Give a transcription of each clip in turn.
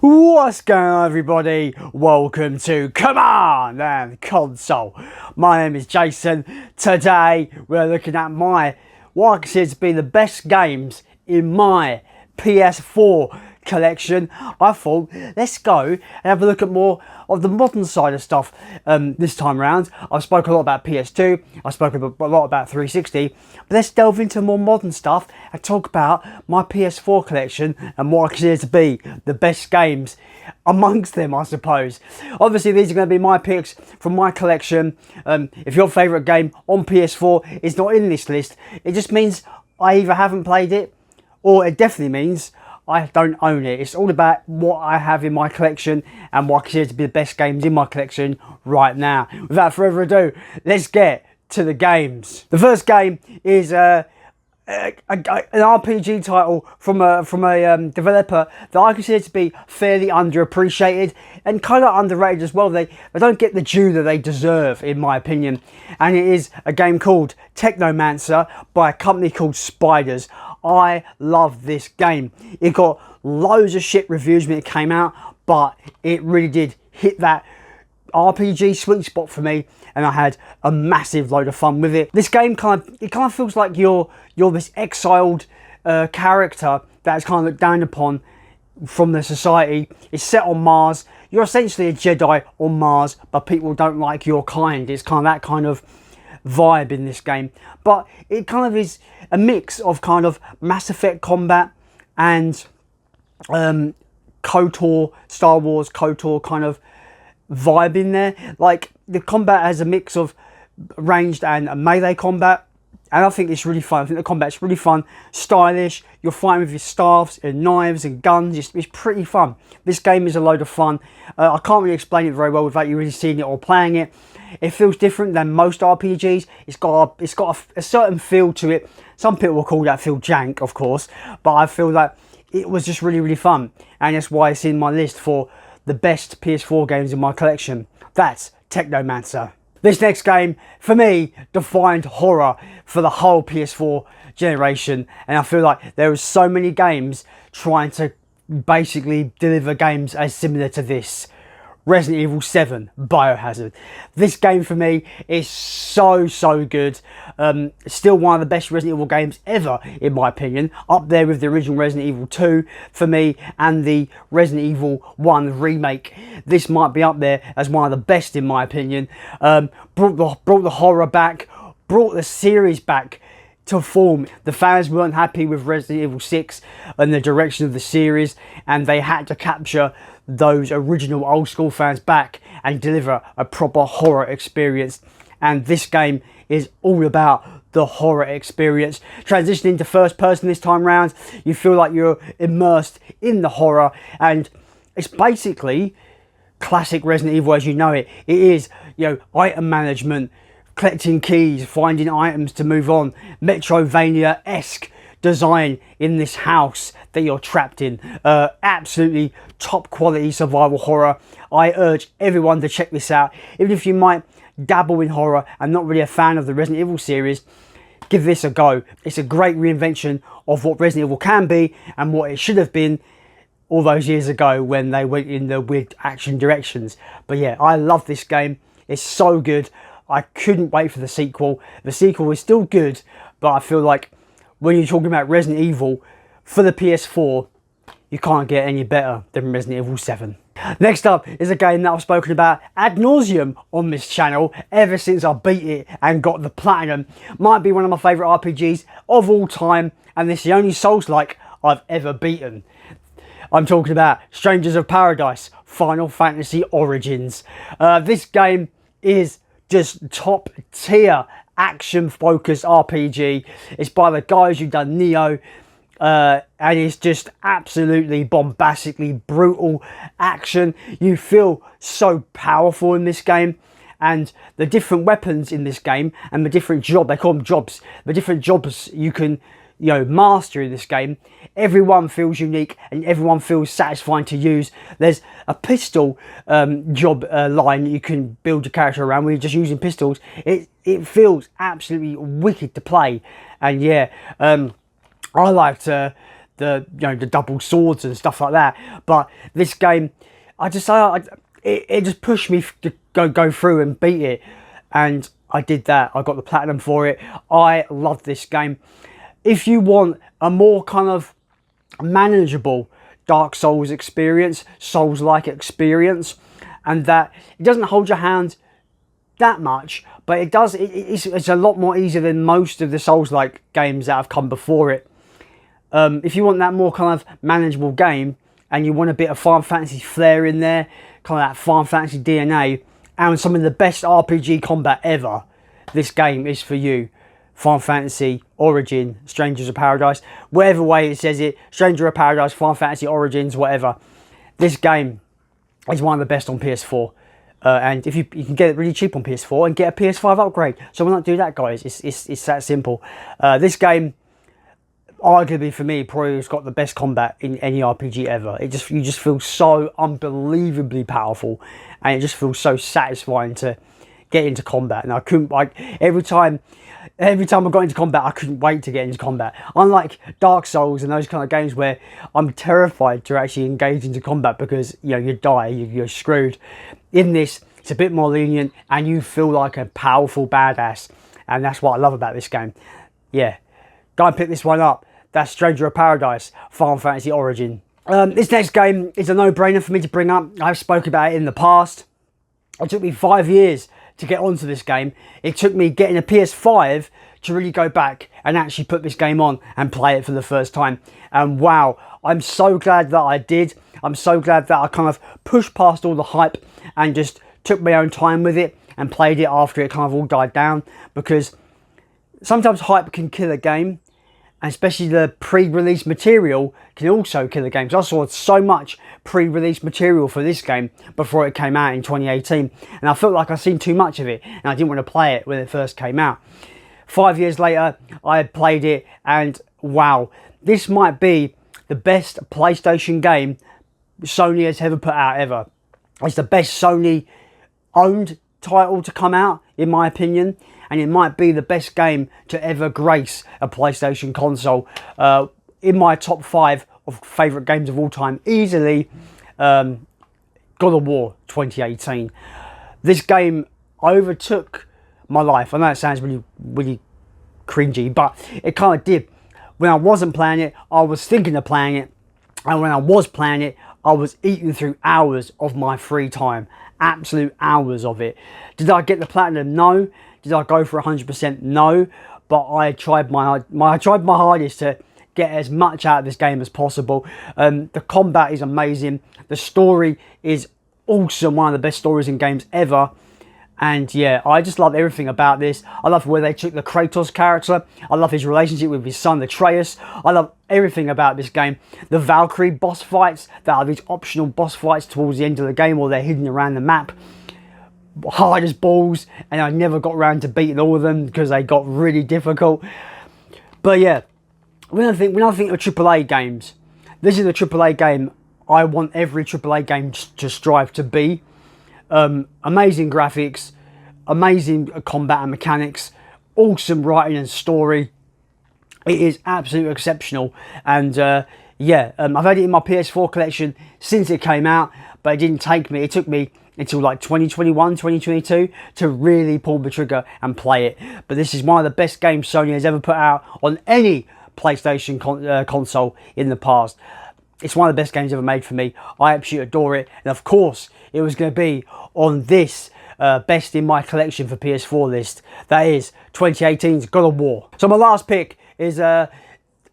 What's going on, everybody? Welcome to Command and Console. My name is Jason. Today we're looking at what I consider to be the best games in my PS4 collection. I thought, let's go and have a look at more of the modern side of stuff this time around. I've spoken a lot about PS2, I've spoken a lot about 360, but let's delve into more modern stuff and talk about my PS4 collection and what I consider to be the best games amongst them, I suppose. Obviously, these are going to be my picks from my collection. If your favourite game on PS4 is not in this list, it just means I either haven't played it, or it definitely means I don't own it. It's all about what I have in my collection and what I consider to be the best games in my collection right now. Without further ado, let's get to the games. The first game is an RPG title from a developer that I consider to be fairly underappreciated and kind of underrated as well. They don't get the due that they deserve, in my opinion. And it is a game called Technomancer by a company called Spiders. I love this game. It got loads of shit reviews when it came out, but it really did hit that RPG sweet spot for me, and I had a massive load of fun with it. This game kind of feels like you're this exiled character that is kind of looked down upon from the society. It's set on Mars. You're essentially a Jedi on Mars, but people don't like your kind. It's kind of that kind of vibe in this game, but it kind of is a mix of kind of Mass Effect combat and KOTOR, Star Wars KOTOR kind of vibe in there. Like, the combat has a mix of ranged and melee combat, and I think it's really fun. I think the combat's really fun, stylish. You're fighting with your staffs and knives and guns. It's pretty fun. This game is a load of fun. I can't really explain it very well without you really seeing it or playing it. It feels different than most RPGs. It's got a certain feel to it. Some people will call that feel jank, of course, but I feel that it was just really, really fun, and that's why it's in my list for the best PS4 games in my collection. That's Technomancer. This next game, for me, defined horror for the whole PS4 generation, and I feel like there were so many games trying to basically deliver games as similar to this. Resident Evil 7 Biohazard. This game for me is so good. Still one of the best Resident Evil games ever, in my opinion. Up there with the original Resident Evil 2 for me and the Resident Evil 1 remake. This might be up there as one of the best, in my opinion. Brought the horror back, brought the series back to form. The fans weren't happy with Resident Evil 6 and the direction of the series, and they had to capture those original old school fans back and deliver a proper horror experience. And this game is all about the horror experience. Transitioning to first person this time round, you feel like you're immersed in the horror, and it's basically classic Resident Evil as you know it. It is, item management, collecting keys, finding items to move on, Metrovania-esque design in this house that you're trapped in. Absolutely top quality survival horror. I urge everyone to check this out. Even if you might dabble in horror and not really a fan of the Resident Evil series, give this a go. It's a great reinvention of what Resident Evil can be and what it should have been all those years ago when they went in the weird action directions. But yeah, I love this game. It's so good. I couldn't wait for the sequel. The sequel is still good, but I feel like when you're talking about Resident Evil for the PS4, you can't get any better than Resident Evil 7. Next up is a game that I've spoken about ad nauseum on this channel ever since I beat it and got the platinum. Might be one of my favourite RPGs of all time, and this is the only Souls-like I've ever beaten. I'm talking about Strangers of Paradise, Final Fantasy Origins. This game is just top tier action focused RPG. It's by the guys who've done Neo, and it's just absolutely bombastically brutal action. You feel so powerful in this game, and the different weapons in this game and the different they call them jobs, the different jobs you can master in this game, everyone feels unique and everyone feels satisfying to use. There's a pistol job line you can build your character around where you're just using pistols. It feels absolutely wicked to play, and yeah, I liked the the double swords and stuff like that. But this game, it just pushed me to go through and beat it, and I did that. I got the platinum for it. I love this game. If you want a more kind of manageable Dark Souls experience, Souls-like experience, and that it doesn't hold your hand that much, but it does. It's a lot more easier than most of the Souls-like games that have come before it. If you want that more kind of manageable game, and you want a bit of Final Fantasy flair in there, kind of that Final Fantasy DNA, and some of the best RPG combat ever, this game is for you. Final Fantasy Origin, Strangers of Paradise, whatever way it says it, Stranger of Paradise, Final Fantasy Origins, whatever. This game is one of the best on PS4. And if you can get it really cheap on PS4 and get a PS5 upgrade. So why not do that, guys? It's that simple. This game, arguably for me, probably has got the best combat in any RPG ever. You just feel so unbelievably powerful, and it just feels so satisfying to get into combat. And I couldn't, every time I got into combat, I couldn't wait to get into combat. Unlike Dark Souls and those kind of games where I'm terrified to actually engage into combat because you die, you're screwed. In this, it's a bit more lenient, and you feel like a powerful badass, and that's what I love about this game. Yeah, go and pick this one up. That's Stranger of Paradise, Final Fantasy Origin. This next game is a no-brainer for me to bring up. I've spoken about it in the past. It took me 5 years to get onto this game. It took me getting a PS5 to really go back and actually put this game on and play it for the first time. And wow, I'm so glad that I did. I'm so glad that I kind of pushed past all the hype and just took my own time with it and played it after it kind of all died down, because sometimes hype can kill a game, and especially the pre-release material can also kill a game. So I saw so much pre-release material for this game before it came out in 2018, and I felt like I'd seen too much of it, and I didn't want to play it when it first came out. 5 years later, I played it, and wow, this might be the best PlayStation game Sony has ever put out ever. It's the best Sony owned title to come out, in my opinion, and it might be the best game to ever grace a PlayStation console. In my top 5 of favourite games of all time, easily God of War 2018. This game overtook my life. I know it sounds really cringy, but it kind of did. When I wasn't playing it, I was thinking of playing it, and when I was playing it, I was eating through hours of my free time. Absolute hours of it. Did I get the platinum? No. Did I go for 100%? No. But I tried my hardest to get as much out of this game as possible. The combat is amazing. The story is awesome. One of the best stories in games ever. And yeah, I just love everything about this. I love where they took the Kratos character. I love his relationship with his son, Atreus. I love everything about this game. The Valkyrie boss fights, that are these optional boss fights towards the end of the game, or they're hidden around the map. Hard as balls, and I never got around to beating all of them because they got really difficult. But yeah, when I think of AAA games, this is a AAA game I want every AAA game to strive to be. Amazing graphics, amazing combat and mechanics, awesome writing and story. It is absolutely exceptional, and yeah, I've had it in my PS4 collection since it came out, but it didn't take me. It took me until like 2021, 2022 to really pull the trigger and play it. But this is one of the best games Sony has ever put out on any PlayStation console in the past. It's one of the best games ever made for me. I absolutely adore it, and of course it was going to be on this best in my collection for PS4 list. That is 2018's God of War. So my last pick is kind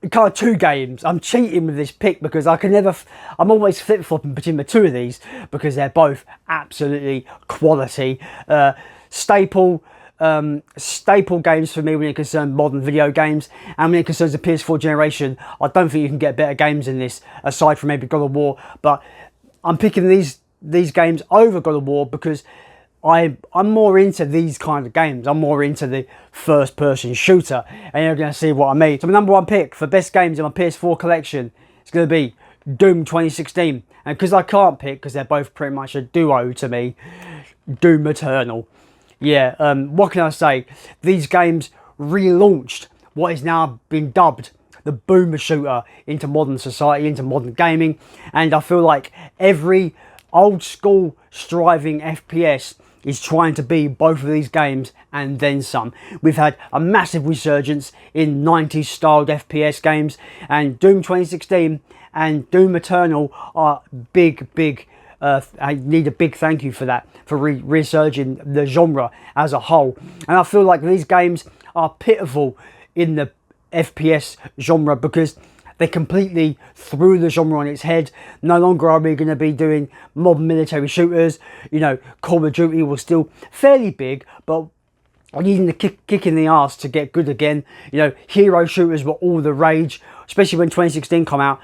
of 2 games. I'm cheating with this pick because I'm always flip-flopping between the 2 of these because they're both absolutely quality. Staple games for me when it concerns modern video games, and when it concerns the PS4 generation, I don't think you can get better games than this, aside from maybe God of War. But I'm picking these games over God of War because I'm more into these kind of games. I'm more into the first-person shooter, and you're going to see what I mean. So my number 1 pick for best games in my PS4 collection is going to be Doom 2016, and because I can't pick, because they're both pretty much a duo to me, Doom Eternal. Yeah, what can I say? These games relaunched what is now been dubbed the the boomer shooter into modern society, into modern gaming. And I feel like every old school striving FPS is trying to be both of these games and then some. We've had a massive resurgence in 90s styled FPS games, and Doom 2016 and Doom Eternal are big I need a big thank you for that, for resurging the genre as a whole. And I feel like these games are pitiful in the FPS genre because they completely threw the genre on its head. No longer are we going to be doing modern military shooters. You know, Call of Duty was still fairly big, but needing the kick in the arse to get good again. You know, hero shooters were all the rage, especially when 2016 come out.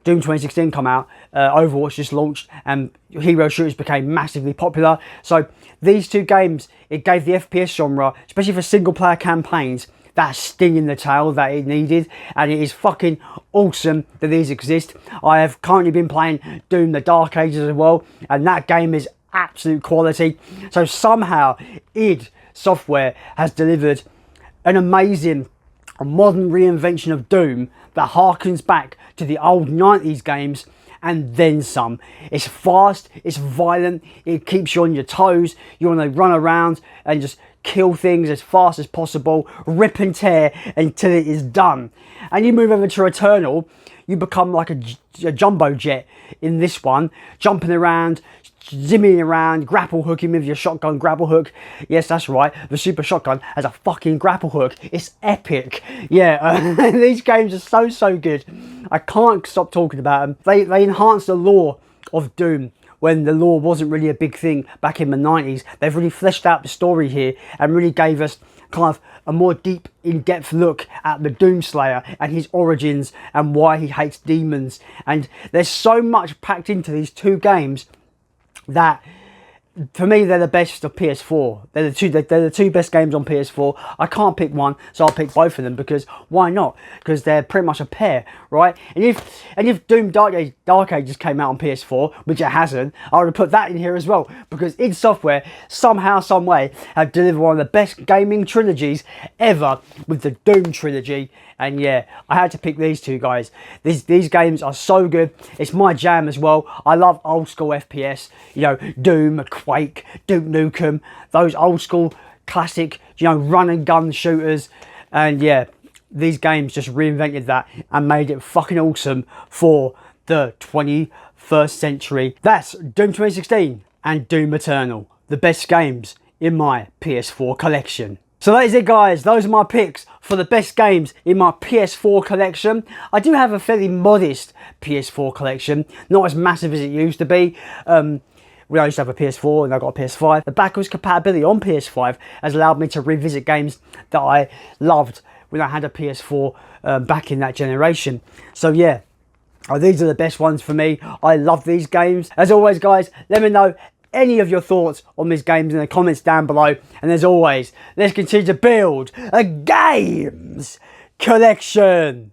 Doom 2016 come out, Overwatch just launched, and hero shooters became massively popular. So these two games, it gave the FPS genre, especially for single player campaigns, that sting in the tail that it needed. And it is fucking awesome that these exist. I have currently been playing Doom the Dark Ages as well, and that game is absolute quality. So somehow id Software has delivered an amazing modern reinvention of Doom that harkens back to the old 90s games and then some. It's fast, it's violent, it keeps you on your toes. You want to run around and just kill things as fast as possible, rip and tear until it is done. And you move over to Eternal, you become like a jumbo jet in this one, jumping around, zimming around, grapple hooking with your shotgun grapple hook. Yes, that's right, the super shotgun has a fucking grapple hook. It's epic. Yeah, these games are so good. I can't stop talking about them. They enhance the lore of Doom when the lore wasn't really a big thing back in the 90s. They've really fleshed out the story here and really gave us kind of a more deep, in-depth look at the Doomslayer and his origins and why he hates demons. And there's so much packed into these two games that, for me, they're the best of PS4. They're the two best games on PS4. I can't pick one, so I'll pick both of them, because why not? Because they're pretty much a pair, right? And if Doom Dark Ages came out on PS4, which it hasn't, I would have put that in here as well, because id Software somehow, some way, have delivered one of the best gaming trilogies ever with the Doom trilogy. And yeah, I had to pick these two, guys. These games are so good. It's my jam as well. I love old school FPS. You know, Doom, Quake, Duke Nukem, those old school classic, you know, run and gun shooters. And yeah, these games just reinvented that and made it fucking awesome for the 21st century. That's Doom 2016 and Doom Eternal, the best games in my PS4 collection. So that is it, guys. Those are my picks for the best games in my PS4 collection. I do have a fairly modest PS4 collection, not as massive as it used to be. I used to have a PS4 and I got a PS5. The backwards compatibility on PS5 has allowed me to revisit games that I loved when I had a PS4 back in that generation. So yeah, these are the best ones for me. I love these games. As always, guys, let me know any of your thoughts on these games in the comments down below. And as always, let's continue to build a games collection.